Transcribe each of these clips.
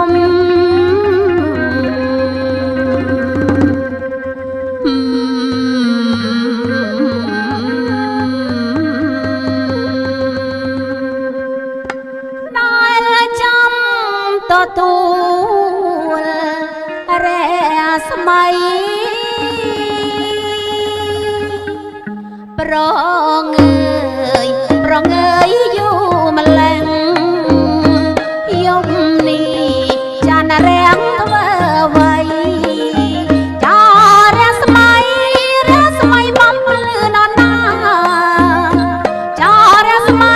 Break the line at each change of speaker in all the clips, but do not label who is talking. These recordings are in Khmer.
มได้จำตัวตัวแร่สมัยប្រងើយប្រងើយយូម្ល៉េះយប់នេះចានរាំងធ្វើអ្វីចារាស្មៃបំភ្លឺនរណាចារាស្មៃ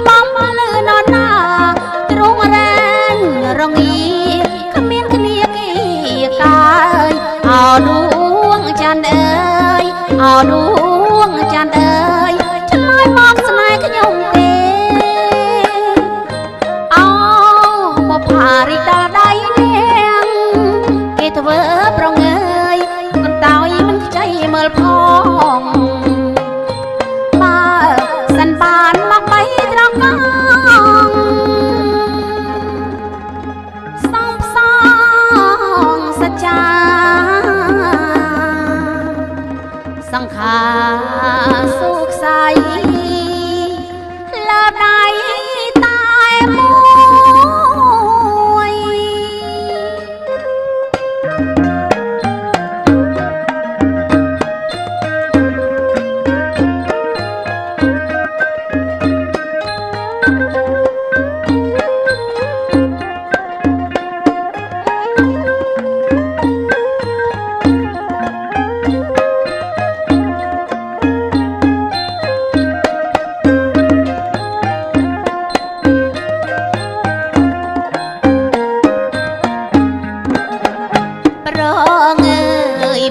បំភ្លឺនរណាទ្រង់រែងរងាគ្មានគ្នាគីកាយអោដួងចានអើយអោដួងចានអើយឆ្លើយមកស្នេហ៍ខ្ញុំទេអោបផារីដល់ដៃនាងគេធ្វើប្រងើយកន្តើយមិនខ្ចីមើលផងបើសិនបានមកបីត្រកងសំផ្សងសច្ចាសង្ខារសុខស័យលើដៃតែមួយ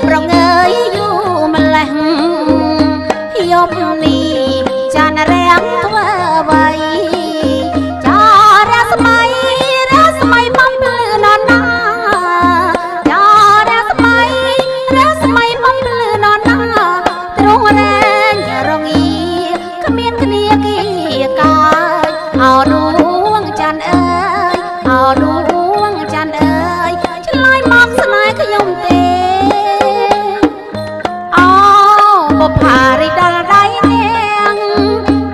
ប្រងើយយូម្ល៉េះយប់នេះចានរាំងធ្វើអ្វីចារាស្មៃបំភ្លឺនរណាចារាស្មៃបំភ្លឺនរណាទ្រង់រែងរងាគ្មានគ្នាគីកាយអោដួងចានអើយអោដួងចានអើយឆ្លើយមកស្នេហ៍ខ្ញុំទេផារីដល់ដៃនាង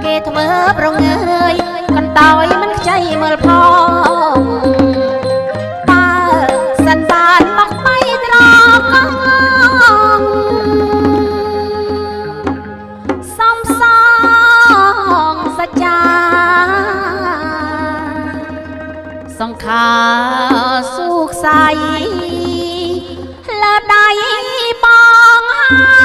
គេធ្វើប្រងើយកន្តើយមិនខ្ចីមើលផងបើសិនបានមកបីត្រកងសំសងសច្ចាសង្ខារសុខស័យលើដៃបង